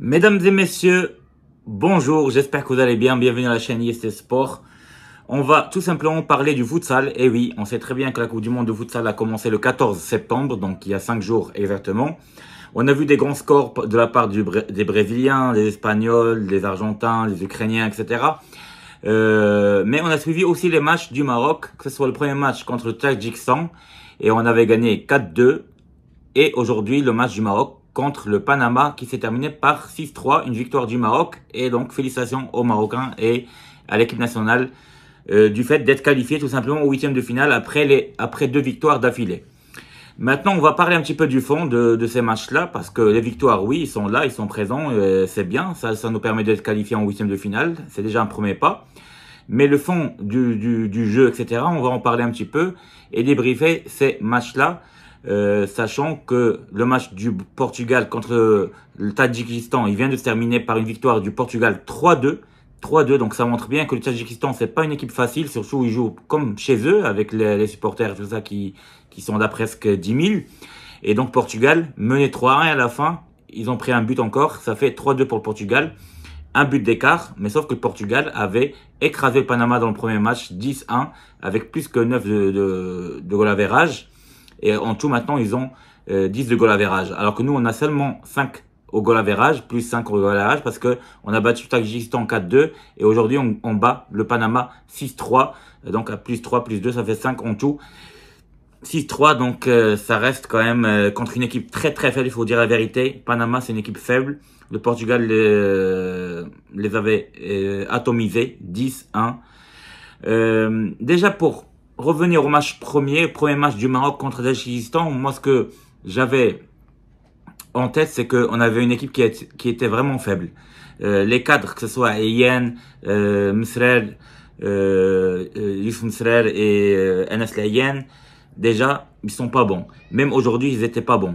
Mesdames et messieurs, bonjour, j'espère que vous allez bien, bienvenue à la chaîne IST Sport. On va tout simplement parler du futsal, et oui, on sait très bien que la Coupe du Monde de futsal a commencé le 14 septembre, donc il y a 5 jours exactement. On a vu des grands scores de la part des Brésiliens, des Espagnols, des Argentins, des Ukrainiens, etc. Mais on a suivi aussi les matchs du Maroc, que ce soit le premier match contre le Tadjikistan, et on avait gagné 4-2, et aujourd'hui le match du Maroc contre le Panama qui s'est terminé par 6-3, une victoire du Maroc. Et donc félicitations aux Marocains et à l'équipe nationale du fait d'être qualifié tout simplement au huitième de finale après 2 victoires d'affilée. Maintenant, on va parler un petit peu du fond de ces matchs-là, parce que les victoires, oui, ils sont là, ils sont présents, c'est bien, ça nous permet d'être qualifiés en huitième de finale, c'est déjà un premier pas. Mais le fond du jeu, etc., on va en parler un petit peu et débriefer ces matchs-là. Sachant que le match du Portugal contre le Tadjikistan, il vient de se terminer par une victoire du Portugal 3-2. 3-2, donc ça montre bien que le Tadjikistan, c'est pas une équipe facile, surtout ils jouent comme chez eux, avec les supporters et tout ça qui sont là presque 10 000. Et donc Portugal menait 3-1 et à la fin, ils ont pris un but encore, ça fait 3-2 pour le Portugal. Un but d'écart, mais sauf que le Portugal avait écrasé le Panama dans le premier match 10-1, avec plus que 9 de goal average. Et en tout, maintenant, ils ont 10 de goal average. Alors que nous, on a seulement 5 au goal average, plus 5 au goal average, parce que on a battu le Tadjikistan 4-2. Et aujourd'hui, on bat le Panama 6-3. Donc, à plus 3, plus 2, ça fait 5 en tout. 6-3, donc ça reste quand même contre une équipe très très faible, il faut dire la vérité. Panama, c'est une équipe faible. Le Portugal les avait atomisés, 10-1. Déjà pour revenir au match premier match du Maroc contre le Tadjikistan, moi ce que j'avais en tête, c'est qu'on avait une équipe qui était vraiment faible. Les cadres, que ce soit Ayen, Msrer, Youssef Msrer et Enes Layen, déjà, ils sont pas bons. Même aujourd'hui, ils étaient pas bons.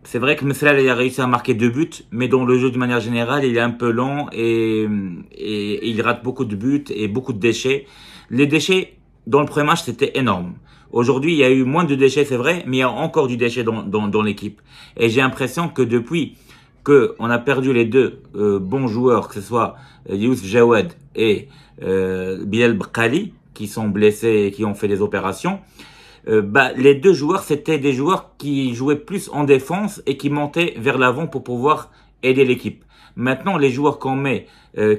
C'est vrai que Msrer il a réussi à marquer 2 buts, mais dans le jeu d'une manière générale, il est un peu lent et il rate beaucoup de buts et beaucoup de déchets. Les déchets dans le premier match, c'était énorme. Aujourd'hui, il y a eu moins de déchets, c'est vrai, mais il y a encore du déchet dans l'équipe. Et j'ai l'impression que depuis qu'on a perdu les deux bons joueurs, que ce soit Youssef Jawed et Bilal Bkhali, qui sont blessés et qui ont fait des opérations, les deux joueurs, c'était des joueurs qui jouaient plus en défense et qui montaient vers l'avant pour pouvoir aider l'équipe. Maintenant, les joueurs qu'on met,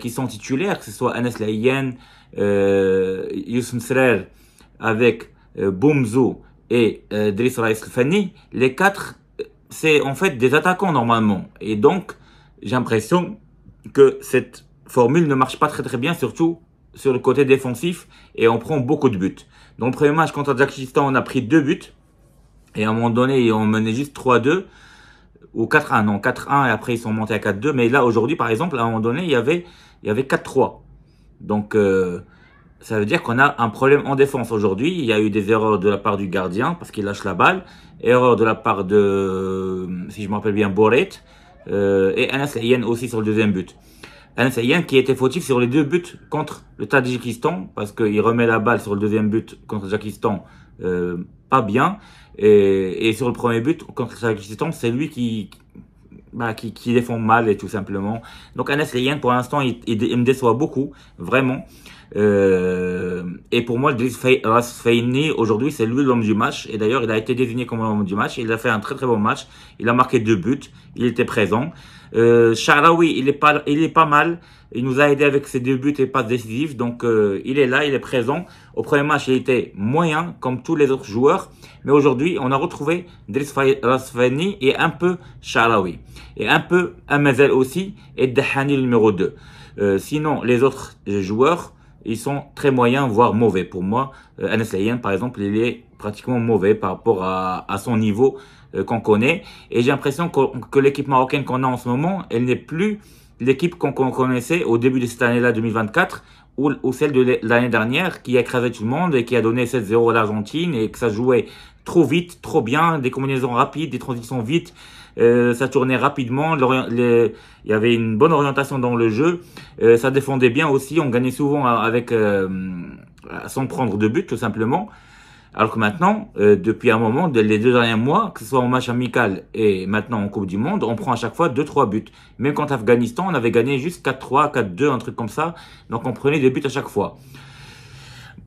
qui sont titulaires, que ce soit Enes Layen, Youssef Msrer avec Boumzou et Driss Raïs Fani, les 4, c'est en fait des attaquants normalement. Et donc, j'ai l'impression que cette formule ne marche pas très très bien, surtout sur le côté défensif, et on prend beaucoup de buts. Dans le premier match contre le Tadjikistan, on a pris 2 buts, et à un moment donné, on menait juste 3-2, ou 4-1, non, 4-1, et après ils sont montés à 4-2. Mais là, aujourd'hui, par exemple, à un moment donné, il y avait 4-3. Donc, ça veut dire qu'on a un problème en défense aujourd'hui. Il y a eu des erreurs de la part du gardien, parce qu'il lâche la balle. Erreur de la part de, si je me rappelle bien, Boret. Et Enes Layen aussi sur le deuxième but. Enes Layen qui était fautif sur les 2 buts contre le Tadjikistan, parce qu'il remet la balle sur le deuxième but contre le Tadjikistan pas bien. Et sur le premier but contre le Tadjikistan, c'est lui qui défend mal et tout simplement. Donc Enes Layen, pour l'instant, il me déçoit beaucoup, vraiment. Et pour moi, Driss Raïs Fani, aujourd'hui, c'est lui l'homme du match. Et d'ailleurs, il a été désigné comme l'homme du match. Il a fait un très très bon match. Il a marqué 2 buts. Il était présent. Sharawi, il est pas mal. Il nous a aidé avec ses 2 buts et passes décisives. Donc, il est là, il est présent. Au premier match, il était moyen, comme tous les autres joueurs. Mais aujourd'hui, on a retrouvé Driss Raïs Fani et un peu Sharawi. Et un peu Amazel aussi. Et Dahani, le numéro 2. Sinon, les autres joueurs, ils sont très moyens, voire mauvais. Pour moi, Enes Layen, par exemple, il est pratiquement mauvais par rapport à son niveau qu'on connaît. Et j'ai l'impression que l'équipe marocaine qu'on a en ce moment, elle n'est plus l'équipe qu'on connaissait au début de cette année-là, 2024, ou celle de l'année dernière, qui a écrasé tout le monde et qui a donné 7-0 à l'Argentine et que ça jouait trop vite, trop bien, des combinaisons rapides, des transitions vite. Ça tournait rapidement, il y avait une bonne orientation dans le jeu, ça défendait bien aussi, on gagnait souvent avec sans prendre de but tout simplement. Alors que maintenant, depuis un moment, les 2 derniers mois, que ce soit en match amical et maintenant en Coupe du Monde, on prend à chaque fois 2-3 buts. Même contre Afghanistan, on avait gagné juste 4-3, 4-2, un truc comme ça. Donc on prenait des buts à chaque fois.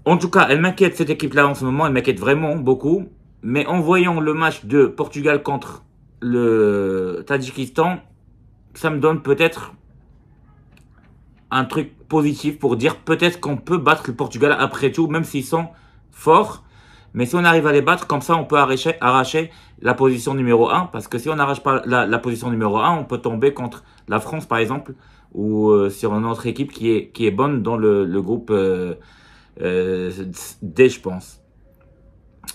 En tout cas, elle m'inquiète cette équipe-là en ce moment, elle m'inquiète vraiment beaucoup. Mais en voyant le match de Portugal contre le Tadjikistan, ça me donne peut-être un truc positif pour dire peut-être qu'on peut battre le Portugal après tout, même s'ils sont forts. Mais si on arrive à les battre, comme ça, on peut arracher la position numéro 1. Parce que si on n'arrache pas la position numéro 1, on peut tomber contre la France, par exemple, ou sur une autre équipe qui est bonne dans le groupe D, je pense.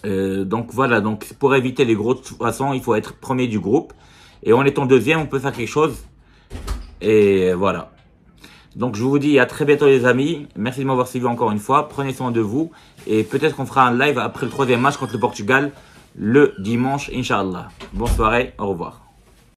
Donc voilà, donc pour éviter les gros, de toute façon, il faut être premier du groupe. Et en étant deuxième, on peut faire quelque chose. Et voilà. Donc je vous dis à très bientôt les amis. Merci de m'avoir suivi encore une fois. Prenez soin de vous. Et peut-être qu'on fera un live après le 3e match contre le Portugal le dimanche, Inch'Allah. Bonne soirée, au revoir.